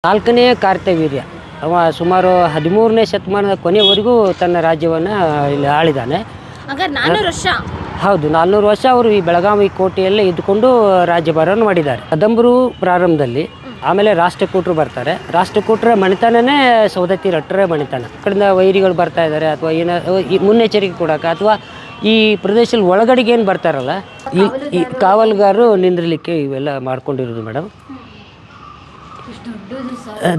ನಾಲ್ಕನೇ ಕಾರ್ತವೀರ್ಯ ಅವ ಸುಮಾರು 13ನೇ ಶತಮಾನದ ಕೊನೆಯವರೆಗೂ ತನ್ನ ರಾಜ್ಯವನ್ನು ಇಲ್ಲಿ ಆಳಿದ್ದಾನೆ. ಹಾಗಾದ್ರೆ 400 ವರ್ಷ. ಹೌದು, 400 ವರ್ಷ ಅವರು ಈ ಬೆಳಗಾವಿ ಕೋಟೆಯಲ್ಲೇ ಇದ್ದುಕೊಂಡು ರಾಜ್ಯಭಾರವನ್ನು ಮಾಡಿದ್ದಾರೆ. ಕದಂಬರು ಪ್ರಾರಂಭದಲ್ಲಿ, ಆಮೇಲೆ ರಾಷ್ಟ್ರಕೂಟರು ಬರ್ತಾರೆ. ರಾಷ್ಟ್ರಕೂಟರ ಮಣಿತನನೇ ಸೌದತ್ತಿ ರಟ್ಟರ ಮಣಿತನ. ಕಡೆಯಿಂದ ವೈರಿಗಳು ಬರ್ತಾ ಇದ್ದಾರೆ ಅಥವಾ ಏನೋ ಮುನ್ನೆಚ್ಚರಿಕೆ ಕೊಡೋಕೆ ಅಥವಾ ಈ ಪ್ರದೇಶದಲ್ಲಿ ಒಳಗಡೆಗೆ ಏನು ಬರ್ತಾರಲ್ಲ ಈ ಕಾವಲುಗಾರರು ನಿಂದಿರಲಿಕ್ಕೆ ಇವೆಲ್ಲ ಮಾಡ್ಕೊಂಡಿರೋದು ಮೇಡಮ್.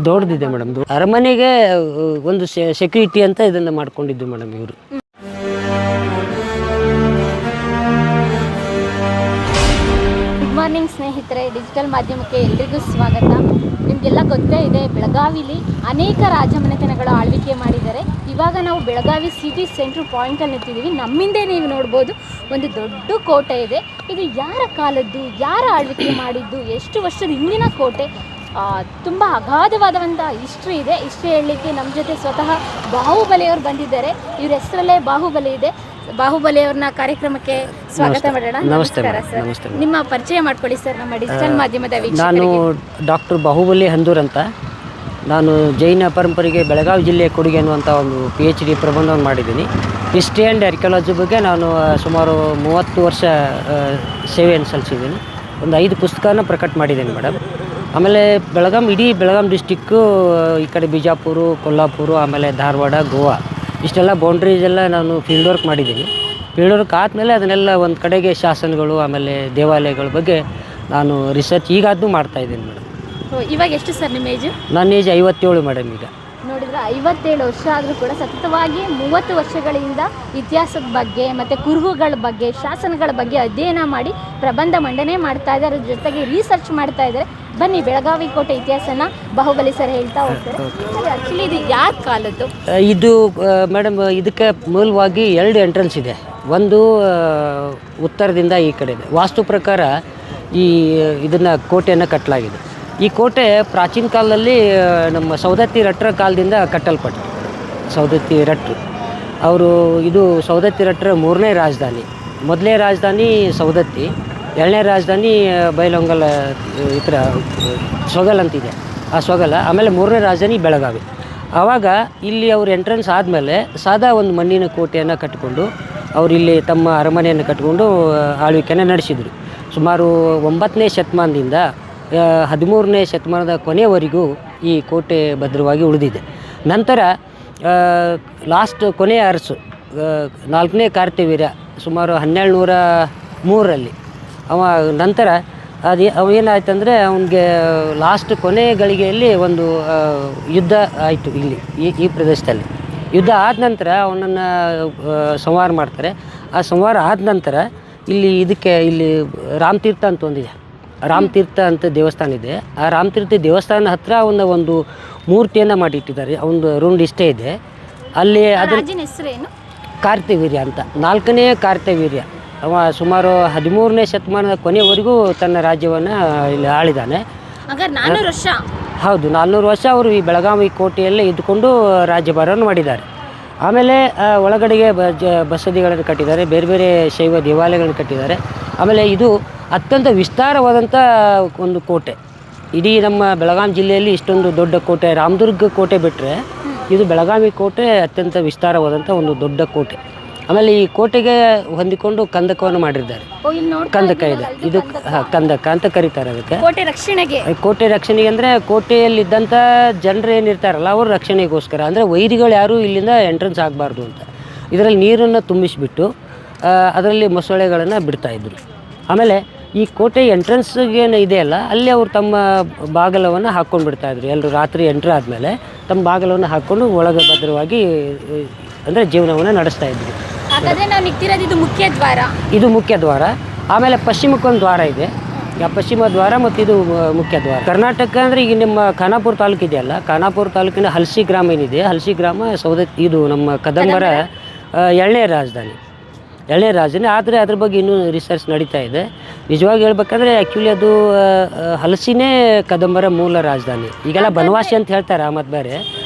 ದೊಡ್ಡದಿದೆ ಮೇಡಮ್. ಅರಮನೆಗೆ ಒಂದು ಸೆಕ್ಯೂರಿಟಿ ಅಂತ ಇದನ್ನು ಮಾಡ್ಕೊಂಡಿದ್ದು ಮೇಡಮ್ ಇವರು. ಗುಡ್ ಮಾರ್ನಿಂಗ್ ಸ್ನೇಹಿತರೆ, ಡಿಜಿಟಲ್ ಮಾಧ್ಯಮಕ್ಕೆ ಎಲ್ರಿಗೂ ಸ್ವಾಗತ. ನಿಮಗೆಲ್ಲ ಗೊತ್ತೇ ಇದೆ, ಬೆಳಗಾವಿಲಿ ಅನೇಕ ರಾಜಮನೆತನಗಳು ಆಳ್ವಿಕೆ ಮಾಡಿದ್ದಾರೆ. ಇವಾಗ ನಾವು ಬೆಳಗಾವಿ ಸಿಟಿ ಸೆಂಟ್ರ್ ಪಾಯಿಂಟಲ್ಲಿ ನಿಂತಿದ್ದೀವಿ. ನಮ್ಮಿಂದೇ ನೀವು ನೋಡ್ಬೋದು ಒಂದು ದೊಡ್ಡ ಕೋಟೆ ಇದೆ. ಇದು ಯಾರ ಕಾಲದ್ದು, ಯಾರ ಆಳ್ವಿಕೆ ಮಾಡಿದ್ದು, ಎಷ್ಟು ವರ್ಷದ ಹಿಂದಿನ ಕೋಟೆ, ತುಂಬ ಅಗಾಧವಾದಂಥ ಹಿಸ್ಟ್ರಿ ಇದೆ. ಹಿಸ್ಟ್ರಿ ಹೇಳಲಿಕ್ಕೆ ನಮ್ಮ ಜೊತೆ ಸ್ವತಃ ಬಾಹುಬಲಿಯವರು ಬಂದಿದ್ದಾರೆ. ಇವ್ರ ಹೆಸರಲ್ಲೇ ಬಾಹುಬಲಿ ಇದೆ. ಬಾಹುಬಲಿಯವ್ರನ್ನ ಕಾರ್ಯಕ್ರಮಕ್ಕೆ ಸ್ವಾಗತ ಮಾಡೋಣ. ನಮಸ್ಕಾರ ಸರ್, ನಿಮ್ಮ ಪರಿಚಯ ಮಾಡ್ಕೊಳ್ಳಿ ಸರ್ ನಮ್ಮ ಡಿಜಿಟಲ್ ಮಾಧ್ಯಮದ ವೀಕ್ಷಕರಿಗೆ. ನಾನು ಡಾಕ್ಟರ್ ಬಾಹುಬಲಿ ಹಂದೂರ್ ಅಂತ. ನಾನು ಜೈನ ಪರಂಪರೆಗೆ ಬೆಳಗಾವಿ ಜಿಲ್ಲೆಯ ಕೊಡುಗೆ ಅನ್ನುವಂಥ ಒಂದು PhD ಪ್ರಬಂಧವನ್ನು ಮಾಡಿದ್ದೀನಿ. ಹಿಸ್ಟ್ರಿ ಆ್ಯಂಡ್ ಆರ್ಕಿಯಾಲಜಿ ಬಗ್ಗೆ ನಾನು ಸುಮಾರು 30 ವರ್ಷ ಸೇವೆಯನ್ನು ಸಲ್ಲಿಸಿದ್ದೀನಿ. ಒಂದು 5 ಪುಸ್ತಕನ ಪ್ರಕಟ ಮಾಡಿದ್ದೇನೆ ಮೇಡಮ್. ಆಮೇಲೆ ಇಡೀ ಬೆಳಗಾಂ ಡಿಸ್ಟಿಕ್ಕು, ಈ ಕಡೆ ಬಿಜಾಪುರ, ಕೊಲ್ಲಾಪುರ, ಆಮೇಲೆ ಧಾರವಾಡ, ಗೋವಾ, ಇಷ್ಟೆಲ್ಲ ಬೌಂಡ್ರೀಸ್ ಎಲ್ಲ ನಾನು ಫೀಲ್ಡ್ ವರ್ಕ್ ಮಾಡಿದ್ದೀನಿ. ಫೀಲ್ಡ್ ವರ್ಕ್ ಆದಮೇಲೆ ಅದನ್ನೆಲ್ಲ ಒಂದು ಕಡೆಗೆ ಶಾಸನಗಳು, ಆಮೇಲೆ ದೇವಾಲಯಗಳ ಬಗ್ಗೆ ನಾನು ರಿಸರ್ಚ್ ಈಗಾದರೂ ಮಾಡ್ತಾಯಿದ್ದೀನಿ ಮೇಡಮ್. ಇವಾಗ ಎಷ್ಟು ಸರ್ ನಿಮ್ಮ ಏಜು? ನನ್ನ ಏಜ್ 57 ಮೇಡಮ್. ಈಗ ನೋಡಿದ್ರೆ 57 ವರ್ಷ ಆದರೂ ಕೂಡ ಸತತವಾಗಿ 30 ವರ್ಷಗಳಿಂದ ಇತಿಹಾಸದ ಬಗ್ಗೆ ಮತ್ತು ಕುರುಹುಗಳ ಬಗ್ಗೆ, ಶಾಸನಗಳ ಬಗ್ಗೆ ಅಧ್ಯಯನ ಮಾಡಿ ಪ್ರಬಂಧ ಮಂಡನೆ ಮಾಡ್ತಾ ಇದ್ದಾರೆ. ಅದ್ರ ಜೊತೆಗೆ ರಿಸರ್ಚ್ ಮಾಡ್ತಾ ಇದ್ದಾರೆ. ಬನ್ನಿ, ಬೆಳಗಾವಿ ಕೋಟೆ ಇತಿಹಾಸನ ಬಾಹುಬಲಿ ಸರ್ ಹೇಳ್ತಾ ಹೋಗ್ತಾರೆ. ಆ್ಯಕ್ಚುಲಿ ಇದು ಯಾರ ಕಾಲದ್ದು? ಇದು ಮೇಡಮ್, ಇದಕ್ಕೆ ಮೂಲವಾಗಿ 2 ಎಂಟ್ರೆನ್ಸ್ ಇದೆ. ಒಂದು ಉತ್ತರದಿಂದ ಈ ಕಡೆ ಇದೆ. ವಾಸ್ತು ಪ್ರಕಾರ ಇದನ್ನು ಕೋಟೆಯನ್ನು ಕಟ್ಟಲಾಗಿದೆ. ಈ ಕೋಟೆ ಪ್ರಾಚೀನ ಕಾಲದಲ್ಲಿ ನಮ್ಮ ಸೌದತ್ತಿ ರಟ್ಟರ ಕಾಲದಿಂದ ಕಟ್ಟಲ್ಪಟ್ಟು, ಸೌದತ್ತಿ ರಟ್ಟರು ಅವರು, ಇದು ಸೌದತ್ತಿ ರಟ್ಟರ 3ನೇ ರಾಜಧಾನಿ. ಮೊದಲನೇ ರಾಜಧಾನಿ ಸೌದತ್ತಿ, 2ನೇ ರಾಜಧಾನಿ ಬೈಲಹೊಂಗಲ, ಈ ಥರ ಸೊಗಲ್ ಅಂತಿದೆ, ಆ ಸೊಗಲ. ಆಮೇಲೆ 3ನೇ ರಾಜಧಾನಿ ಬೆಳಗಾವಿ. ಆವಾಗ ಇಲ್ಲಿ ಅವ್ರ ಎಂಟ್ರೆನ್ಸ್ ಆದಮೇಲೆ ಸಾದಾ ಒಂದು ಮಣ್ಣಿನ ಕೋಟೆಯನ್ನು ಕಟ್ಟಿಕೊಂಡು ಅವರು ಇಲ್ಲಿ ತಮ್ಮ ಅರಮನೆಯನ್ನು ಕಟ್ಟಿಕೊಂಡು ಆಳ್ವಿಕೆಯನ್ನು ನಡೆಸಿದರು. ಸುಮಾರು 9ನೇ ಶತಮಾನದಿಂದ 13ನೇ ಶತಮಾನದ ಕೊನೆಯವರೆಗೂ ಈ ಕೋಟೆ ಭದ್ರವಾಗಿ ಉಳಿದಿದೆ. ನಂತರ ಲಾಸ್ಟ್ ಕೊನೆಯ ಅರಸು 4ನೇ ಕಾರ್ತವೀರ್ಯ ಸುಮಾರು 1203ರಲ್ಲಿ ನಂತರ ಅವೇನಾಯ್ತಂದರೆ ಅವನಿಗೆ ಲಾಸ್ಟ್ ಕೊನೆ ಗಳಿಗೆಯಲ್ಲಿ ಒಂದು ಯುದ್ಧ ಆಯಿತು ಇಲ್ಲಿ ಈ ಪ್ರದೇಶದಲ್ಲಿ. ಯುದ್ಧ ಆದ ನಂತರ ಅವನನ್ನು ಸಂಹಾರ ಮಾಡ್ತಾರೆ. ಆ ಸಂಹಾರ ಆದ ನಂತರ ಇಲ್ಲಿ ರಾಮತೀರ್ಥ ಅಂತ ಒಂದಿದೆ. ರಾಮತೀರ್ಥ ಅಂತ ದೇವಸ್ಥಾನ ಇದೆ. ಆ ರಾಮತೀರ್ಥ ದೇವಸ್ಥಾನ ಹತ್ತಿರ ಒಂದು ಮೂರ್ತಿಯನ್ನು ಮಾಡಿಟ್ಟಿದ್ದಾರೆ. ಒಂದು ರೂಮ್ ಇಷ್ಟೇ ಇದೆ ಅಲ್ಲಿ. ಅದರ ಹೆಸರೇನು? ಕಾರ್ತವೀರ್ಯ ಅಂತ, 4ನೇ ಕಾರ್ತವೀರ್ಯ. ಅವ ಸುಮಾರು 13ನೇ ಶತಮಾನದ ಕೊನೆಯವರೆಗೂ ತನ್ನ ರಾಜ್ಯವನ್ನು ಇಲ್ಲಿ ಆಳಿದ್ದಾನೆ. ಹಾಗಾದ್ರೆ 400 ವರ್ಷ. ಹೌದು, 400 ವರ್ಷ ಅವರು ಈ ಬೆಳಗಾವಿ ಕೋಟೆಯಲ್ಲೇ ಇದ್ದುಕೊಂಡು ರಾಜ್ಯಭಾರವನ್ನು ಮಾಡಿದ್ದಾರೆ. ಆಮೇಲೆ ಒಳಗಡೆಗೆ ಬಸದಿಗಳನ್ನು ಕಟ್ಟಿದ್ದಾರೆ, ಬೇರೆ ಬೇರೆ ಶೈವ ದೇವಾಲಯಗಳನ್ನು ಕಟ್ಟಿದ್ದಾರೆ. ಆಮೇಲೆ ಇದು ಅತ್ಯಂತ ವಿಸ್ತಾರವಾದಂಥ ಒಂದು ಕೋಟೆ. ಇಡೀ ನಮ್ಮ ಬೆಳಗಾವಿ ಜಿಲ್ಲೆಯಲ್ಲಿ ಇಷ್ಟೊಂದು ದೊಡ್ಡ ಕೋಟೆ, ರಾಮದುರ್ಗ ಕೋಟೆ ಬಿಟ್ಟರೆ ಇದು ಬೆಳಗಾವಿ ಕೋಟೆ ಅತ್ಯಂತ ವಿಸ್ತಾರವಾದಂಥ ಒಂದು ದೊಡ್ಡ ಕೋಟೆ. ಆಮೇಲೆ ಈ ಕೋಟೆಗೆ ಹೊಂದಿಕೊಂಡು ಕಂದಕವನ್ನು ಮಾಡಿದ್ದಾರೆ. ಕಂದಕ ಇದೆ, ಇದು ಕಂದಕ ಅಂತ ಕರೀತಾರೆ ಅದಕ್ಕೆ. ಕೋಟೆ ರಕ್ಷಣೆಗೆ ಅಂದರೆ ಕೋಟೆಯಲ್ಲಿದ್ದಂಥ ಜನರು ಏನಿರ್ತಾರಲ್ಲ ಅವ್ರ ರಕ್ಷಣೆಗೋಸ್ಕರ, ಅಂದರೆ ವೈರಿಗಳು ಯಾರೂ ಇಲ್ಲಿಂದ ಎಂಟ್ರೆನ್ಸ್ ಆಗಬಾರ್ದು ಅಂತ ಇದರಲ್ಲಿ ನೀರನ್ನು ತುಂಬಿಸಿಬಿಟ್ಟು ಅದರಲ್ಲಿ ಮೊಸಳೆಗಳನ್ನು ಬಿಡ್ತಾಯಿದ್ರು. ಆಮೇಲೆ ಈ ಕೋಟೆ ಎಂಟ್ರೆನ್ಸ್ಗೆ ಇದೆಯಲ್ಲ, ಅಲ್ಲಿ ಅವರು ತಮ್ಮ ಬಾಗಲವನ್ನು ಹಾಕ್ಕೊಂಡು ಬಿಡ್ತಾಯಿದ್ರು. ಎಲ್ಲರೂ ರಾತ್ರಿ ಎಂಟ್ರ್ ಆದಮೇಲೆ ತಮ್ಮ ಬಾಗಲವನ್ನು ಹಾಕ್ಕೊಂಡು ಒಳಗೆ ಭದ್ರವಾಗಿ ಅಂದರೆ ಜೀವನವನ್ನು ನಡೆಸ್ತಾಯಿದ್ರು. ಇದು ಮುಖ್ಯ ದ್ವಾರ. ಆಮೇಲೆ ಪಶ್ಚಿಮಕ್ಕೊಂದು ದ್ವಾರ ಇದೆ, ಪಶ್ಚಿಮ ದ್ವಾರ, ಮತ್ತು ಇದು ಮುಖ್ಯ ದ್ವಾರ. ಕರ್ನಾಟಕ ಅಂದರೆ ಈಗ ನಿಮ್ಮ ಖಾನಾಪುರ ತಾಲೂಕು ಇದೆಯಲ್ಲ, ಖಾನಾಪುರ ತಾಲೂಕಿನ ಹಲಸಿ ಗ್ರಾಮ ಏನಿದೆ, ಹಲಸಿ ಗ್ರಾಮ ಇದು ನಮ್ಮ ಕದಂಬರ 2ನೇ ರಾಜಧಾನಿ. ಆದರೆ ಅದ್ರ ಬಗ್ಗೆ ಇನ್ನೂ ರಿಸರ್ಚ್ ನಡೀತಾ ಇದೆ. ನಿಜವಾಗಿ ಹೇಳ್ಬೇಕಂದ್ರೆ ಆ್ಯಕ್ಚುಲಿ ಅದು ಹಲಸಿನೇ ಕದಂಬರ ಮೂಲ ರಾಜಧಾನಿ. ಈಗೆಲ್ಲ ಬನವಾಸಿ ಅಂತ ಹೇಳ್ತಾರೆ ಮತ್ತು ಬೇರೆ,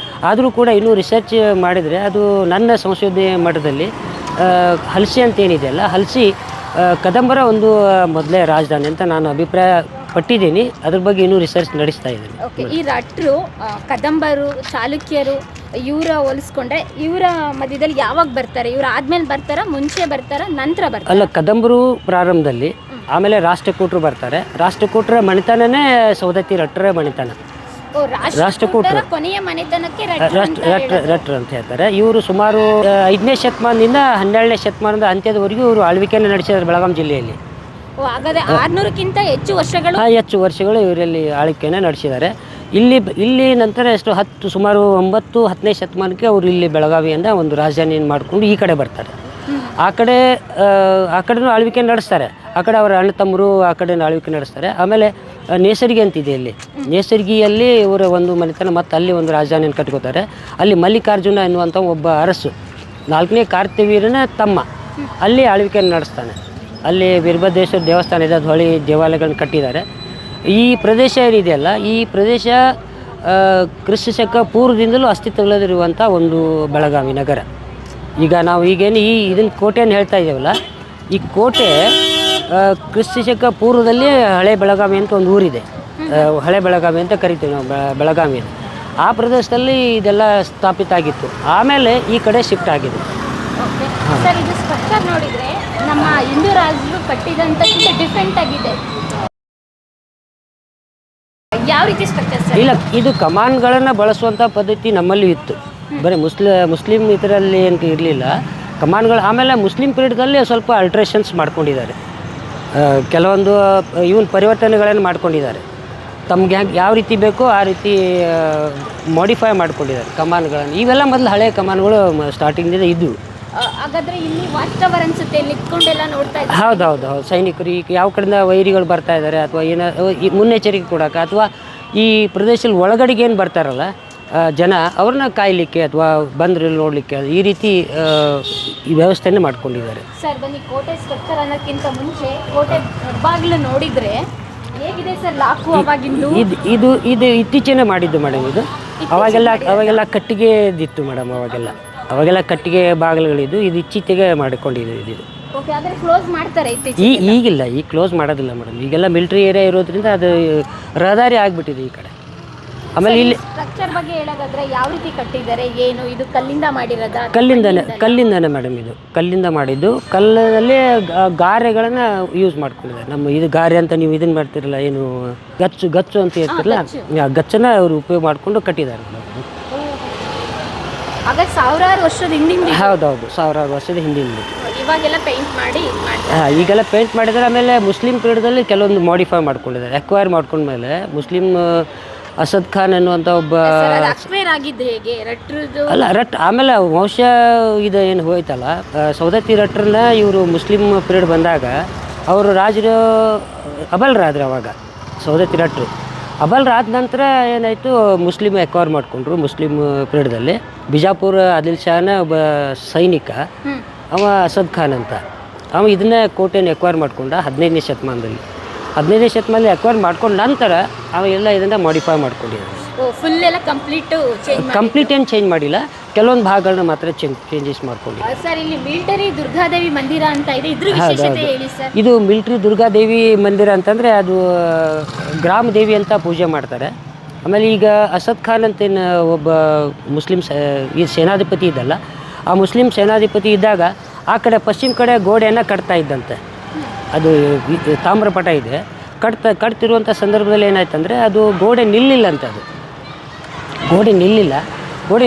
ಆದರೂ ಕೂಡ ಇನ್ನೂ ರಿಸರ್ಚ್ ಮಾಡಿದರೆ ಅದು ನನ್ನ ಸಂಶೋಧನೆ ಮಟ್ಟದಲ್ಲಿ ಹಲಸಿ ಅಂತ ಏನಿದೆಯಲ್ಲ, ಹಲಸಿ ಕದಂಬರ ಒಂದು ಮೊದಲೇ ರಾಜಧಾನಿ ಅಂತ ನಾನು ಅಭಿಪ್ರಾಯ ಪಟ್ಟಿದ್ದೀನಿ, ಅದ್ರ ಬಗ್ಗೆ ಇನ್ನೂ ರಿಸರ್ಚ್ ನಡೆಸ್ತಾ ಇದ್ದೀನಿ. ಓಕೆ, ಈ ರಟ್ರು ಕದಂಬರು, ಚಾಲುಕ್ಯರು ಇವರ ಹೋಲಿಸ್ಕೊಂಡ್ರೆ ಇವರ ಮಧ್ಯದಲ್ಲಿ ಯಾವಾಗ ಬರ್ತಾರೆ? ಇವ್ರು ಆದ್ಮೇಲೆ ಬರ್ತಾರ, ಮುಂಚೆ ಬರ್ತಾರ, ನಂತರ ಬರ್ತಾರ? ಅಲ್ಲ, ಕದಂಬರು ಪ್ರಾರಂಭದಲ್ಲಿ, ಆಮೇಲೆ ರಾಷ್ಟ್ರಕೂಟರು ಬರ್ತಾರೆ. ರಾಷ್ಟ್ರಕೂಟರ ಮಣಿತನನೇ ಸೌದತ್ತಿ ರಟ್ಟರ ಮಣಿತನ. ರಾಷ್ಟ್ರಕೂಟರ ಕೊನೆಯ ಮನೆತನಕ್ಕೆ ರಟ್ರು ಅಂತ ಹೇಳ್ತಾರೆ. ಇವರು ಸುಮಾರು 5ನೇ ಶತಮಾನದಿಂದ 12ನೇ ಶತಮಾನದ ಅಂತ್ಯದವರೆಗೂ ಇವರು ಆಳ್ವಿಕೆಯನ್ನು ನಡೆಸಿದ್ದಾರೆ ಬೆಳಗಾಂ ಜಿಲ್ಲೆಯಲ್ಲಿ. ಹಾಗಾದ್ರೆ 600ಕ್ಕಿಂತ ಹೆಚ್ಚು ವರ್ಷಗಳು ಇವರಲ್ಲಿ ಆಳ್ವಿಕೆಯನ್ನು ನಡೆಸಿದ್ದಾರೆ. ಇಲ್ಲಿ ನಂತರ ಸುಮಾರು 9-10ನೇ ಶತಮಾನಕ್ಕೆ ಅವರು ಇಲ್ಲಿ ಬೆಳಗಾವಿಯಿಂದ ಒಂದು ರಾಜಧಾನಿಯನ್ನು ಮಾಡಿಕೊಂಡು ಈ ಕಡೆ ಬರ್ತಾರೆ. ಆ ಕಡೆನೂ ಆಳ್ವಿಕೆ ನಡೆಸ್ತಾರೆ. ಆ ಕಡೆ ಅವರ ಅಣ್ಣ ತಮ್ಮರು ಆ ಕಡೆ ಆಳ್ವಿಕೆ ನಡೆಸ್ತಾರೆ. ಆಮೇಲೆ ನೇಸರ್ಗಿ ಅಂತಿದೆ, ಇಲ್ಲಿ ನೇಸರ್ಗಿಯಲ್ಲಿ ಇವರ ಒಂದು ಮನೆತನ ಮತ್ತು ಅಲ್ಲಿ ಒಂದು ರಾಜಧಾನಿಯನ್ನು ಕಟ್ಕೋತಾರೆ. ಅಲ್ಲಿ ಮಲ್ಲಿಕಾರ್ಜುನ ಎನ್ನುವಂಥ ಒಬ್ಬ ಅರಸು 4ನೇ ಕಾರ್ತಿವೀರ್ಯನ ತಮ್ಮ ಅಲ್ಲಿ ಆಳ್ವಿಕೆಯನ್ನು ನಡೆಸ್ತಾನೆ. ಅಲ್ಲಿ ವೀರಭದ್ರೇಶ್ವರ ದೇವಸ್ಥಾನ ಇದೆ, ಅದು ಹೊಳಿ ದೇವಾಲಯಗಳನ್ನು ಕಟ್ಟಿದ್ದಾರೆ. ಈ ಪ್ರದೇಶ ಏನಿದೆಯಲ್ಲ, ಈ ಪ್ರದೇಶ ಕ್ರಿಸ್ತ ಪೂರ್ವದಿಂದಲೂ ಅಸ್ತಿತ್ವದಲ್ಲಿರುವಂಥ ಒಂದು ಬೆಳಗಾವಿ ನಗರ. ಈಗ ನಾವು ಈಗೇನು ಇದನ್ನು ಕೋಟೆಯನ್ನು ಹೇಳ್ತಾ ಇದ್ದೇವಲ್ಲ, ಈ ಕೋಟೆ ಕ್ರಿಸ್ತ ಪೂರ್ವದಲ್ಲಿ ಹಳೆ ಬೆಳಗಾವಿ ಅಂತ ಒಂದು ಊರಿದೆ. ಹಳೆ ಬೆಳಗಾವಿ ಅಂತ ಕರಿತೀವಿ ನಾವು ಬೆಳಗಾವಿಯನ್ನು. ಆ ಪ್ರದೇಶದಲ್ಲಿ ಇದೆಲ್ಲ ಸ್ಥಾಪಿತ ಆಗಿತ್ತು. ಆಮೇಲೆ ಈ ಕಡೆ ಶಿಫ್ಟ್ ಆಗಿದೆ. ಸರ್, ಇದು ಸ್ಟ್ರಕ್ಚರ್ ನೋಡಿದರೆ ನಮ್ಮ ಹಿಂದೂ ರಾಜರು ಕಟ್ಟಿದಂಥಕ್ಕಿಂತ ಡಿಫ್ರೆಂಟ್ ಆಗಿದೆ. ಯಾವ ರೀತಿ ಸ್ಟ್ರಕ್ಚರ್ ಸರ್? ಇಲ್ಲ, ಇದು ಕಮಾನ್ಗಳನ್ನು ಬಳಸುವಂಥ ಪದ್ಧತಿ ನಮ್ಮಲ್ಲಿ ಇತ್ತು. ಬರೀ ಮುಸ್ಲಿಂ ಇದರಲ್ಲಿ ಏನು ಇರಲಿಲ್ಲ ಕಮಾನ್ಗಳು. ಆಮೇಲೆ ಮುಸ್ಲಿಂ ಪೀರಿಯಡ್ದಲ್ಲಿ ಸ್ವಲ್ಪ ಅಲ್ಟ್ರೇಷನ್ಸ್ ಮಾಡ್ಕೊಂಡಿದ್ದಾರೆ, ಕೆಲವೊಂದು ಪರಿವರ್ತನೆಗಳನ್ನು ಮಾಡ್ಕೊಂಡಿದ್ದಾರೆ. ತಮಗೆ ಯಾವ ರೀತಿ ಬೇಕೋ ಆ ರೀತಿ ಮಾಡಿಫೈ ಮಾಡ್ಕೊಂಡಿದ್ದಾರೆ ಕಮಾನ್ಗಳನ್ನು. ಇವೆಲ್ಲ ಮೊದಲು ಹಳೆಯ ಕಮಾನ್ಗಳು ಸ್ಟಾರ್ಟಿಂಗಿಂದ ಇದ್ದವು. ಹಾಗಾದರೆ ಇಲ್ಲಿ ವಾಚ್ ಟವರ್ ಅನ್ಸುತ್ತೆ, ನಿಂತ್ಕೊಂಡೆಲ್ಲ ನೋಡ್ತಾ ಇದ್ದಾರೆ. ಹೌದು, ಸೈನಿಕರು ಈಗ ಯಾವ ಕಡೆಯಿಂದ ವೈರಿಗಳು ಬರ್ತಾ ಇದ್ದಾರೆ ಅಥವಾ ಏನೋ ಮುನ್ನೆಚ್ಚರಿಕೆ ಕೊಡೋಕೆ, ಅಥವಾ ಈ ಪ್ರದೇಶದಲ್ಲಿ ಒಳಗಡೆಗೆ ಏನು ಬರ್ತಾರಲ್ಲ ಜನ, ಅವ್ರನ್ನ ಕಾಯಲಿಕ್ಕೆ ಅಥವಾ ಬಂದ್ರೆ ನೋಡಲಿಕ್ಕೆ, ಈ ರೀತಿ ಈ ವ್ಯವಸ್ಥೆಯನ್ನು ಮಾಡ್ಕೊಂಡಿದ್ದಾರೆ. ಸರ್, ಬನ್ನಿ, ಕೋಟೆ ಸ್ಟ್ರಕ್ಚರ್ ಅನ್ನೋಕ್ಕಿಂತ ಮುಂಚೆ ಕೋಟೆ ಬಾಗಿಲು ನೋಡಿದರೆ ಹೇಗಿದೆ ಸರ್? ಲಾಕು ಅವಾಗಿಂದು ಇದು ಇತ್ತೀಚೆನೇ ಮಾಡಿದ್ದು ಮೇಡಮ್. ಇದು ಅವಾಗೆಲ್ಲ ಕಟ್ಟಿಗೆ ಇತ್ತು ಮೇಡಮ್. ಅವಾಗೆಲ್ಲ ಕಟ್ಟಿಗೆ ಬಾಗಿಲುಗಳಿದ್ದು, ಇದು ಇತ್ತೀಚೆಗೆ ಮಾಡಿಕೊಂಡಿದ್ದು ಇದು. ಓಕೆ, ಆದರೆ ಕ್ಲೋಸ್ ಮಾಡ್ತಾರೆ ಈಗಿಲ್ಲ, ಈಗ ಕ್ಲೋಸ್ ಮಾಡೋದಿಲ್ಲ ಮೇಡಮ್. ಈಗೆಲ್ಲ ಮಿಲಿಟರಿ ಏರಿಯಾ ಇರೋದ್ರಿಂದ ಅದು ರಹದಾರಿ ಆಗಿಬಿಟ್ಟಿದೆ ಈ ಕಡೆ. ಆಮೇಲೆ ಇಲ್ಲಿ ಸ್ಟ್ರಕ್ಚರ್ ಬಗ್ಗೆ ಹೇಳೋದಾದ್ರೆ ಯಾವ ರೀತಿ ಕಟ್ಟಿದ್ದಾರೆ, ಏನು ಇದು ಕಲ್ಲಿಂದ ಮಾಡಿರೋದ? ಕಲ್ಲಿಂದನೇ ಮೇಡಮ್. ಇದು ಕಲ್ಲಿಂದ ಮಾಡಿದ್ದು. ಕಲ್ಲಲ್ಲಿ ಗಾರೆಗಳನ್ನು ಯೂಸ್ ಮಾಡ್ಕೊಂಡಿದ್ದಾರೆ. ನಮ್ಮ ಇದು ಗಾರೆ ಅಂತ ನೀವು ಇದನ್ನು ಮಾಡ್ತಿರಲ್ಲ, ಏನು ಗಚ್ಚು ಅಂತ ಹೇಳ್ತಿರಲ್ಲ, ಗಚ್ಚನ್ನು ಅವರು ಉಪಯೋಗ ಮಾಡಿಕೊಂಡು ಕಟ್ಟಿದ್ದಾರೆ. ಆಗ ಸಾವಿರಾರು ವರ್ಷದ ಹಿಂದಿಂದ. ಹೌದೌದು, ಸಾವಿರಾರು ವರ್ಷದ ಹಿಂದಿಂದ. ಇವಾಗೆಲ್ಲ ಪೇಂಟ್ ಮಾಡಿ ಈಗೆಲ್ಲ ಪೇಂಟ್ ಮಾಡಿದ್ದಾರೆ. ಆಮೇಲೆ ಮುಸ್ಲಿಂ ಪೀರಿಯಡ್ದಲ್ಲಿ ಕೆಲವೊಂದು ಮಾಡಿಫೈ ಮಾಡ್ಕೊಂಡಿದ್ದಾರೆ. ಎಕ್ವೈರ್ ಮಾಡ್ಕೊಂಡ್ಮೇಲೆ ಮುಸ್ಲಿಂ ಅಸದ್ ಖಾನ್ ಅನ್ನುವಂಥ ಒಬ್ಬ ಆಮೇಲೆ ವಂಶ ಇದು ಏನು ಹೋಯ್ತಲ್ಲ, ಸೌದತ್ತಿ ರಟ್ರನ್ನ ಇವರು ಮುಸ್ಲಿಂ ಪೀರಿಯಡ್ ಬಂದಾಗ ಅವರು ರಾಜರು ಅಬಲ್ರಾದ್ರು. ಅವಾಗ ಸೌದತ್ತಿ ರಟ್ರು ಅಬಲ್ರಾದ ನಂತರ ಏನಾಯಿತು, ಮುಸ್ಲಿಮ್ ಎಕ್ವೈರ್ ಮಾಡಿಕೊಂಡ್ರು. ಮುಸ್ಲಿಂ ಪೀರಿಯಡ್ದಲ್ಲಿ ಬಿಜಾಪುರ ಆದಿಲ್ ಶಾನ ಒಬ್ಬ ಸೈನಿಕ, ಅವ ಅಸದ್ ಖಾನ್ ಅಂತ, ಅವ ಇದನ್ನೇ ಕೋಟೆಯನ್ನು ಎಕ್ವೈರ್ ಮಾಡ್ಕೊಂಡ 15ನೇ ಶತಮಾನದಲ್ಲಿ. 15ನೇ ಶತಮಾನದಲ್ಲಿ ಎಕ್ವೈರ್ ಮಾಡ್ಕೊಂಡು ನಂತರ ಅವೆಲ್ಲ ಇದನ್ನು ಮಾಡಿಫೈ ಮಾಡ್ಕೊಂಡಿದ್ದಾರೆ. ಕಂಪ್ಲೀಟ್ ಏನು ಚೇಂಜ್ ಮಾಡಿಲ್ಲ, ಕೆಲವೊಂದು ಭಾಗಗಳನ್ನ ಮಾತ್ರ ಚೇಂಜಸ್ ಮಾಡ್ಕೊಂಡಿದ್ದಾರೆ. ಸರ್, ಇಲ್ಲಿ ಮಿಲಿಟರಿ ದುರ್ಗಾದೇವಿ ಮಂದಿರ ಅಂತ ಇದೆ, ಇದ್ರ ವಿಶೇಷತೆ ಹೇಳಿ ಸರ್. ಇದು ಮಿಲಿಟರಿ ದುರ್ಗಾದೇವಿ ಮಂದಿರ ಅಂತಂದರೆ ಅದು ಗ್ರಾಮ ದೇವಿ ಅಂತ ಪೂಜೆ ಮಾಡ್ತಾರೆ. ಆಮೇಲೆ ಈಗ ಅಸದ್ ಖಾನ್ ಅಂತ ಒಬ್ಬ ಮುಸ್ಲಿಂ ಈ ಸೇನಾಧಿಪತಿ ಇದ್ದಲ್ಲ, ಆ ಮುಸ್ಲಿಂ ಸೇನಾಧಿಪತಿ ಇದ್ದಾಗ ಆ ಕಡೆ ಪಶ್ಚಿಮ ಕಡೆ ಗೋಡೆಯನ್ನು ಕಟ್ತಾ ಇದ್ದಂತೆ. ಅದು ತಾಮ್ರಪಟ ಇದೆ, ಕಟ್ತಿರುವಂಥ ಸಂದರ್ಭದಲ್ಲಿ ಏನಾಯ್ತಂದರೆ ಅದು ಗೋಡೆ ನಿಲ್ಲಿಲ್ಲ ಅಂತ. ಅದು ಗೋಡೆ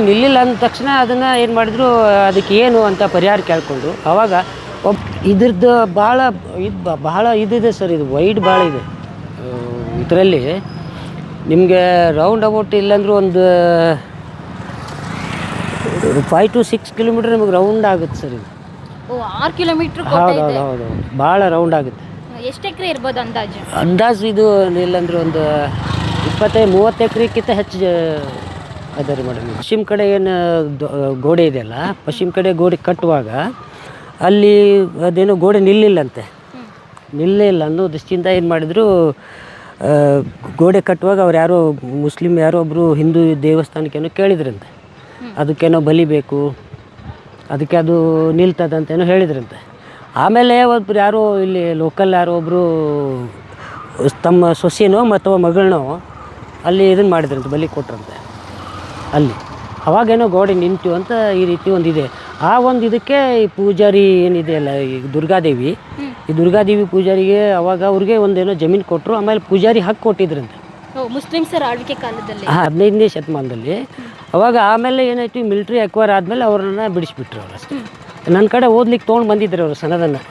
ನಿಲ್ಲಿಲ್ಲ ಅಂದ ತಕ್ಷಣ ಅದನ್ನು ಏನು ಮಾಡಿದ್ರು, ಅದಕ್ಕೆ ಏನು ಅಂತ ಪರಿಹಾರ ಕೇಳಿಕೊಂಡು ಆವಾಗ ಇದ್ರದ್ದು ಭಾಳ ಇದಿದೆ ಸರ್. ಇದು ವೈಡ್ ಭಾಳ ಇದೆ. ಇದರಲ್ಲಿ ನಿಮಗೆ ರೌಂಡ್ ಅಬೌಟ್ ಇಲ್ಲಾಂದ್ರೂ ಒಂದು 5 to 6 ಕಿಲೋಮೀಟರ್ ನಿಮಗೆ ರೌಂಡ್ ಆಗುತ್ತೆ ಸರ್. ಇದು 6 ಕಿಲೋಮೀಟರ್. ಹೌದು, ಭಾಳ ರೌಂಡ್ ಆಗುತ್ತೆ. ಎಷ್ಟು ಎಕರೆ ಇರ್ಬೋದು ಅಂದಾಜು? ಇದು ಇಲ್ಲಾಂದ್ರೆ ಒಂದು 25-30 ಎಕರೆಕ್ಕಿಂತ ಹೆಚ್ಚು ಅದ ರೀ ಮೇಡಮ್. ಪಶ್ಚಿಮ ಕಡೆ ಏನು ಗೋಡೆ ಇದೆಯಲ್ಲ, ಪಶ್ಚಿಮ ಕಡೆ ಗೋಡೆ ಕಟ್ಟುವಾಗ ಅಲ್ಲಿ ಅದೇನೋ ಗೋಡೆ ನಿಲ್ಲಿಲ್ಲ ಅನ್ನೋ ದೃಷ್ಟಿಯಿಂದ ಏನು ಮಾಡಿದ್ರು, ಗೋಡೆ ಕಟ್ಟುವಾಗ ಅವ್ರು ಯಾರೋ ಮುಸ್ಲಿಂ ಒಬ್ಬರು ಹಿಂದೂ ದೇವಸ್ಥಾನಕ್ಕೇನೋ ಕೇಳಿದ್ರಂತೆ, ಅದಕ್ಕೇನೋ ಬಲಿ ಬೇಕು, ಅದಕ್ಕೆ ಅದು ನಿಲ್ತದಂತೇನೋ ಹೇಳಿದ್ರಂತೆ. ಆಮೇಲೆ ಒಬ್ಬರು ಯಾರೋ ಇಲ್ಲಿ ಲೋಕಲ್ ಒಬ್ಬರು ತಮ್ಮ ಸೊಸೆನೋ ಅಥವಾ ಮಗಳನ್ನೋ ಅಲ್ಲಿ ಇದನ್ನು ಮಾಡಿದ್ರಂತೆ, ಬಲಿ ಕೊಟ್ರಂತೆ ಅಲ್ಲಿ. ಅವಾಗೇನೋ ಗೋಡೆ ನಿಂತು ಅಂತ ಈ ರೀತಿ ಒಂದಿದೆ. ಆ ಒಂದು ಇದಕ್ಕೆ ಈ ಪೂಜಾರಿ ಏನಿದೆಯಲ್ಲ ಈ ದುರ್ಗಾದೇವಿ, ಈ ದುರ್ಗಾದೇವಿ ಪೂಜಾರಿಗೆ ಅವಾಗ ಅವ್ರಿಗೆ ಒಂದೇನೋ ಜಮೀನು ಕೊಟ್ಟರು, ಆಮೇಲೆ ಪೂಜಾರಿ ಹಕ್ಕು ಕೊಟ್ಟಿದ್ರಂತೆ ಮುಸ್ಲಿಮ್ಸರ ಆಳ್ವಿಕೆ ಕಾಲದಲ್ಲಿ 15ನೇ ಶತಮಾನದಲ್ಲಿ. ಅವಾಗ ಆಮೇಲೆ ಏನಾಯ್ತು, ಮಿಲಿಟ್ರಿ ಅಕ್ವೈರ್ ಆದಮೇಲೆ ಅವ್ರನ್ನ ಬಿಡಿಸ್ಬಿಟ್ರು ಅವ್ರು ಅಷ್ಟೇ. ನನ್ನ ಕಡೆ ಓದ್ಲಿಕ್ಕೆ ತೊಗೊಂಡು ಬಂದಿದ್ರು ಅವರು ಸನದನ್ನು,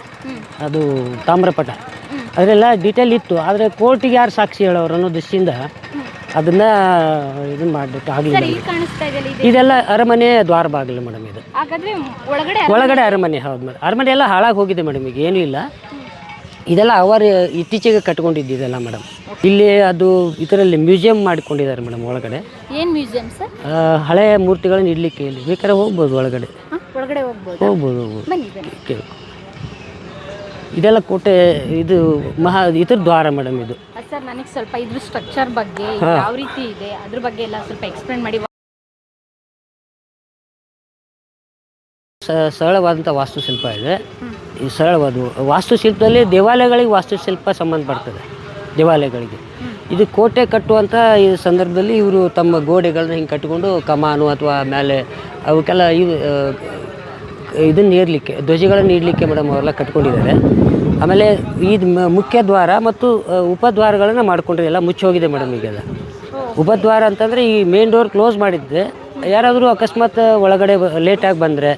ಅದು ತಾಮ್ರಪಟ, ಅದರೆಲ್ಲ ಡೀಟೇಲ್ ಇತ್ತು. ಆದರೆ ಕೋರ್ಟಿಗೆ ಯಾರು ಸಾಕ್ಷಿ ಹೇಳೋರು ಅನ್ನೋ ದೃಷ್ಟಿಯಿಂದ ಅದನ್ನು ಇದನ್ನು ಮಾಡಿಬಿಟ್ಟು ಆಗಲಿಲ್ಲ. ಇದೆಲ್ಲ ಅರಮನೆ ದ್ವಾರ ಬಾಗಿಲು ಮೇಡಮ್. ಇದು ಒಳಗಡೆ ಅರಮನೆ. ಹೌದು ಮೇಡಮ್, ಅರಮನೆ ಎಲ್ಲ ಹಾಳಾಗಿ ಹೋಗಿದೆ ಮೇಡಮ್, ಈಗ ಏನೂ ಇಲ್ಲ. ಇದೆಲ್ಲ ಅವರು ಇತ್ತೀಚೆಗೆ ಕಟ್ಕೊಂಡಿದ್ದಿದೆಲ್ಲ ಮೇಡಮ್. ಇಲ್ಲಿ ಅದು ಇದರಲ್ಲಿ ಮ್ಯೂಸಿಯಂ ಮಾಡಿಕೊಂಡಿದ್ದಾರೆ ಮೇಡಮ್ ಒಳಗಡೆ. ಏನು ಮ್ಯೂಸಿಯಂ ಸರ್? ಹಳೆಯ ಮೂರ್ತಿಗಳನ್ನ ಇಡ್ಲಿಕ್ಕೆ ಇಲ್ಲಿ ಬೇಕಾದ್ರೆ ಹೋಗ್ಬೋದು ಒಳಗಡೆ. ಹೋಗ್ಬೋದು. ಇದೆಲ್ಲ ಕೋಟೆ, ಇದು ಇದ್ರ ದ್ವಾರ ಮೇಡಮ್ ಇದು. ಸರ್ ನನಗೆ ಸ್ವಲ್ಪ ಇದ್ರ ಸ್ಟ್ರಕ್ಚರ್ ಬಗ್ಗೆ ಯಾವ ರೀತಿ ಇದೆ ಅದ್ರ ಬಗ್ಗೆ ಎಲ್ಲ ಸ್ವಲ್ಪ ಎಕ್ಸ್ಪ್ಲೇನ್ ಮಾಡಿ. ಸರಳವಾದಂಥ ವಾಸ್ತುಶಿಲ್ಪ ಇದೆ. ಈ ಸರಳವಾದ ವಾಸ್ತುಶಿಲ್ಪದಲ್ಲಿ ದೇವಾಲಯಗಳಿಗೆ ವಾಸ್ತುಶಿಲ್ಪ ಸಂಬಂಧಪಡ್ತದೆ. ದೇವಾಲಯಗಳಿಗೆ ಇದು ಕೋಟೆ ಕಟ್ಟುವಂಥ ಈ ಸಂದರ್ಭದಲ್ಲಿ ಇವರು ತಮ್ಮ ಗೋಡೆಗಳನ್ನ ಹಿಂಗೆ ಕಟ್ಟಿಕೊಂಡು ಕಮಾನು ಅಥವಾ ಮೇಲೆ ಅವಕ್ಕೆಲ್ಲ ಇದನ್ನು ಇರಲಿಕ್ಕೆ, ಧ್ವಜಗಳನ್ನು ಇಡಲಿಕ್ಕೆ ಮೇಡಮ್ ಅವರೆಲ್ಲ ಕಟ್ಕೊಂಡಿದ್ದಾರೆ. ಆಮೇಲೆ ಇದು ಮುಖ್ಯ ದ್ವಾರ ಮತ್ತು ಉಪದ್ವಾರಗಳನ್ನು ಮಾಡ್ಕೊಂಡ್ರೆ ಎಲ್ಲ ಮುಚ್ಚಿ ಹೋಗಿದೆ ಮೇಡಮ್ ಈಗೆಲ್ಲ. ಉಪದ್ವಾರ ಅಂತಂದರೆ ಈ ಮೇನ್ ಡೋರ್ ಕ್ಲೋಸ್ ಮಾಡಿದ್ದೆ, ಯಾರಾದರೂ ಅಕಸ್ಮಾತ್ ಒಳಗಡೆ ಲೇಟಾಗಿ ಬಂದರೆ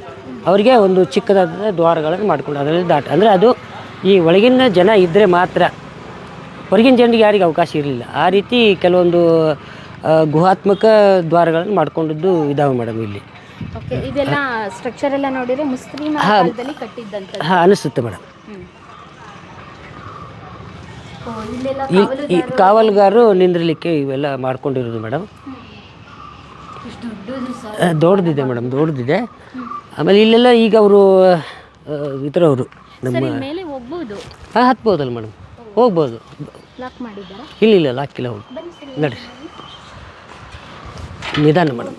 ಅವರಿಗೆ ಒಂದು ಚಿಕ್ಕದಾದ ದ್ವಾರಗಳನ್ನು ಮಾಡ್ಕೊಂಡು ಅದರಲ್ಲಿ ಅಂದರೆ ಅದು ಈ ಒಳಗಿನ ಜನ ಇದ್ದರೆ ಮಾತ್ರ, ಹೊರಗಿನ ಜನರಿಗೆ ಯಾರಿಗೆ ಅವಕಾಶ ಇರಲಿಲ್ಲ. ಆ ರೀತಿ ಕೆಲವೊಂದು ಗುಹಾತ್ಮಕ ದ್ವಾರಗಳನ್ನು ಮಾಡ್ಕೊಂಡಿದ್ದು ಇದಾವೆ ಮೇಡಮ್ ಇಲ್ಲಿ. ಇದೆಲ್ಲ ಸ್ಟ್ರಕ್ಚರ್ ಎಲ್ಲ ನೋಡಿದ್ರೆ ಮುಸ್ಲಿಂ ಕಾಲದಲ್ಲಿ ಕಟ್ಟಿದ್ದಂತ ಅನಿಸುತ್ತೆ ಮೇಡಮ್. ಈ ಕಾವಲುಗಾರರು ನಿಂದಿರಲಿಕ್ಕೆ ಇವೆಲ್ಲ ಮಾಡ್ಕೊಂಡಿರೋದು ಮೇಡಮ್. ದೊಡ್ಡದಿದೆ ಮೇಡಮ್, ದೊಡ್ಡದಿದೆ. ಆಮೇಲೆ ಇಲ್ಲೆಲ್ಲ ಈಗ ಅವರು ಇತರವರು ನಮ್ಮ ಹತ್ಬೋದಲ್ಲ ಮೇಡಮ್, ಹೋಗ್ಬೋದು. ಇಲ್ಲ ಲಾಕಿಲ್ಲ, ಹೋಗಿ ನಡಿ ನಿಧಾನ ಮೇಡಮ್,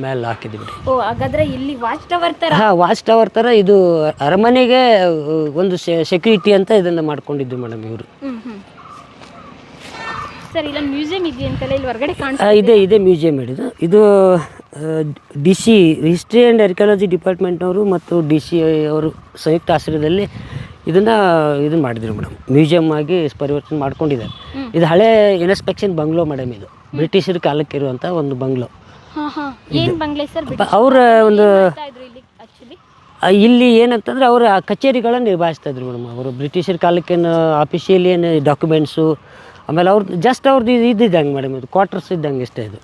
ಮೇಲೆ ಹಾಕಿದ್ದೀವಿ. ಹಾಗಾದ್ರೆ ಇಲ್ಲಿ ವಾಚ್ ಟವರ್ ಥರ? ವಾಚ್ ಟವರ್ ಥರ ಇದು ಅರಮನೆಗೆ ಒಂದು ಸೆಕ್ಯೂರಿಟಿ ಅಂತ ಇದನ್ನು ಮಾಡ್ಕೊಂಡಿದ್ದು ಮೇಡಮ್ ಇವರು. ಸರ್ ಇಲ್ಲ ಮ್ಯೂಸಿಯಂ ಇದೆಯಂತಲ್ಲ ಇಲ್ಲಿ ಹೊರಗಡೆ ಇದೆ ಮ್ಯೂಸಿಯಂ ಹಿಡಿದು. ಇದು DC ಹಿಸ್ಟ್ರಿ ಆ್ಯಂಡ್ ಆರ್ಕಿಯಾಲಜಿ ಡಿಪಾರ್ಟ್ಮೆಂಟ್ನವರು ಮತ್ತು DC ಅವರು ಸಂಯುಕ್ತ ಆಶ್ರಯದಲ್ಲಿ ಇದನ್ನು ಮಾಡಿದ್ರು ಮೇಡಮ್. ಮ್ಯೂಸಿಯಂ ಆಗಿ ಪರಿವರ್ತನೆ ಮಾಡ್ಕೊಂಡಿದ್ದಾರೆ. ಇದು ಹಳೆ ಇನ್ಸ್ಪೆಕ್ಷನ್ ಬಂಗ್ಲೋ ಮೇಡಮ್. ಇದು ಬ್ರಿಟಿಷರ ಕಾಲಕ್ಕೆ ಇರುವಂಥ ಒಂದು ಬಂಗ್ಲೋ. ಅವರ ಒಂದು ಇಲ್ಲಿ ಏನಂತಂದರೆ ಅವರ ಕಚೇರಿಗಳನ್ನು ನಿರ್ವಹಿಸ್ತಾಯಿದ್ರು ಮೇಡಮ್. ಅವರು ಬ್ರಿಟಿಷರ ಕಾಲಕ್ಕೇನು ಆಫೀಷಿಯಲಿ ಏನು ಡಾಕ್ಯುಮೆಂಟ್ಸು, ಆಮೇಲೆ ಅವ್ರದ್ದು ಇದ್ದಂಗೆ ಮೇಡಮ್, ಇದು ಕ್ವಾರ್ಟರ್ಸ್ ಇದ್ದಂಗೆ ಇಷ್ಟೇ. ಇದು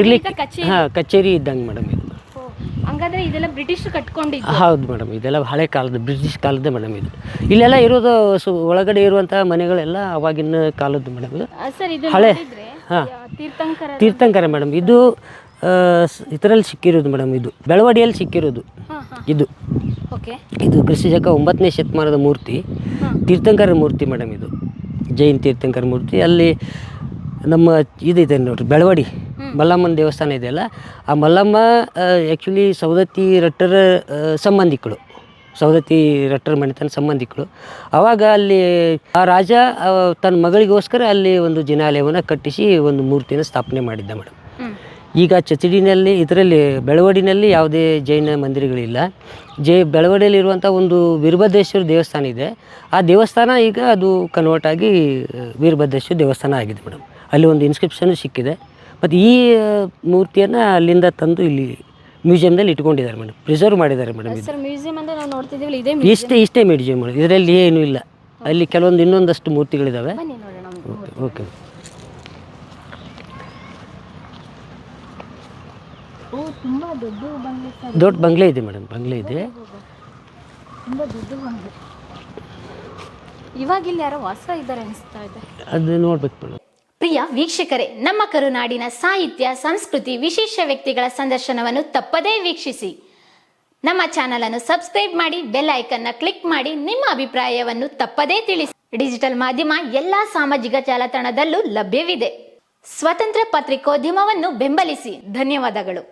ಇರ್ಲಿಕ್ಕೆ ಕಚೇರಿ ಇದ್ದಂಗೆ ಮೇಡಮ್ ಇದು. ಹಂಗಾದ್ರೆ ಇದೆಲ್ಲ ಬ್ರಿಟಿಷ್ ಕಟ್ಕೊಂಡಿದ್ದು? ಹೌದು ಮೇಡಮ್, ಇದೆಲ್ಲ ಹಳೆ ಕಾಲದ ಬ್ರಿಟಿಷ್ ಕಾಲದ ಮೇಡಮ್. ಇದು ಇಲ್ಲೆಲ್ಲ ಇರೋದು ಒಳಗಡೆ ಇರುವಂಥ ಮನೆಗಳೆಲ್ಲ ಅವಾಗಿನ ಕಾಲದ್ದು ಮೇಡಮ್. ಇದು ಹಳೆ ತೀರ್ಥಂಕರ ಮೇಡಮ್. ಇದು ಇದರಲ್ಲಿ ಸಿಕ್ಕಿರೋದು ಮೇಡಮ್, ಇದು ಬೆಳವಡಿಯಲ್ಲಿ ಸಿಕ್ಕಿರೋದು. ಇದು ಕ್ರಿಸ್ತಶಕ 9ನೇ ಶತಮಾನದ ಮೂರ್ತಿ, ತೀರ್ಥಂಕರ ಮೂರ್ತಿ ಮೇಡಮ್. ಇದು ಜೈನ್ ತೀರ್ಥಂಕರ ಮೂರ್ತಿ. ಅಲ್ಲಿ ನಮ್ಮ ಇದಿದೆ ನೋಡ್ರಿ, ಬೆಳವಡಿ ಮಲ್ಲಮ್ಮನ ದೇವಸ್ಥಾನ ಇದೆಯಲ್ಲ, ಆ ಮಲ್ಲಮ್ಮ ಆ್ಯಕ್ಚುಲಿ ಸವದತ್ತಿ ರಟ್ಟರ ಸಂಬಂಧಿಕಳು, ಸವದತ್ತಿ ರಟ್ಟರ ಮನೆತನ ಸಂಬಂಧಿಕಳು. ಆವಾಗ ಅಲ್ಲಿ ಆ ರಾಜ ತನ್ನ ಮಗಳಿಗೋಸ್ಕರ ಅಲ್ಲಿ ಒಂದು ಜಿನಾಲಯವನ್ನು ಕಟ್ಟಿಸಿ ಒಂದು ಮೂರ್ತಿನ ಸ್ಥಾಪನೆ ಮಾಡಿದ್ದ ಮೇಡಮ್. ಈಗ ಚಚಡಿನಲ್ಲಿ ಇದರಲ್ಲಿ ಬೆಳವಡಿನಲ್ಲಿ ಯಾವುದೇ ಜೈನ ಮಂದಿರಗಳಿಲ್ಲ. ಬೆಳವಡಿಯಲ್ಲಿರುವಂಥ ಒಂದು ವೀರಭದ್ರೇಶ್ವರ ದೇವಸ್ಥಾನ ಇದೆ. ಆ ದೇವಸ್ಥಾನ ಈಗ ಅದು ಕನ್ವರ್ಟ್ ಆಗಿ ವೀರಭದ್ರೇಶ್ವರ ದೇವಸ್ಥಾನ ಆಗಿದೆ ಮೇಡಮ್. ಅಲ್ಲಿ ಒಂದು ಇನ್ಸ್ಕ್ರಿಪ್ಷನ್ ಸಿಕ್ಕಿದೆ. ಮತ್ತು ಈ ಮೂರ್ತಿಯನ್ನು ಅಲ್ಲಿಂದ ತಂದು ಇಲ್ಲಿ ಮ್ಯೂಸಿಯಮ್ದಲ್ಲಿ ಇಟ್ಕೊಂಡಿದ್ದಾರೆ ಮೇಡಮ್, ಪ್ರಿಸರ್ವ್ ಮಾಡಿದ್ದಾರೆ ಮೇಡಮ್. ಇಷ್ಟೇ ಮ್ಯೂಸಿಯಂ ಮೇಡಮ್, ಇದರಲ್ಲಿ ಏನೂ ಇಲ್ಲ. ಅಲ್ಲಿ ಕೆಲವೊಂದು ಇನ್ನೊಂದಷ್ಟು ಮೂರ್ತಿಗಳಿದ್ದಾವೆ. ಓಕೆ. ದೊಡ್ಡ ಬಂಗ್ಲೆ ಇದೆ ಮೇಡಮ್, ಬಂಗ್ಲೆ ಇದೆ. ಇವಾಗ ಇಲ್ಲಿ ಯಾರೋ ವಾಸ ಇದ್ದಾರೆ ಅನಿಸ್ತಾ ಇದೆ, ಅದು ನೋಡ್ಬೇಕು ಮೇಡಮ್. ಪ್ರಿಯ ವೀಕ್ಷಕರೇ, ನಮ್ಮ ಕರುನಾಡಿನ ಸಾಹಿತ್ಯ, ಸಂಸ್ಕೃತಿ, ವಿಶೇಷ ವ್ಯಕ್ತಿಗಳ ಸಂದರ್ಶನವನ್ನು ತಪ್ಪದೇ ವೀಕ್ಷಿಸಿ. ನಮ್ಮ ಚಾನಲ್ ಅನ್ನು ಸಬ್ಸ್ಕ್ರೈಬ್ ಮಾಡಿ, ಬೆಲ್ ಐಕನ್ನ ಕ್ಲಿಕ್ ಮಾಡಿ, ನಿಮ್ಮ ಅಭಿಪ್ರಾಯವನ್ನು ತಪ್ಪದೇ ತಿಳಿಸಿ. ಡಿಜಿಟಲ್ ಮಾಧ್ಯಮ ಎಲ್ಲಾ ಸಾಮಾಜಿಕ ಜಾಲತಾಣದಲ್ಲೂ ಲಭ್ಯವಿದೆ. ಸ್ವತಂತ್ರ ಪತ್ರಿಕೋದ್ಯಮವನ್ನು ಬೆಂಬಲಿಸಿ. ಧನ್ಯವಾದಗಳು.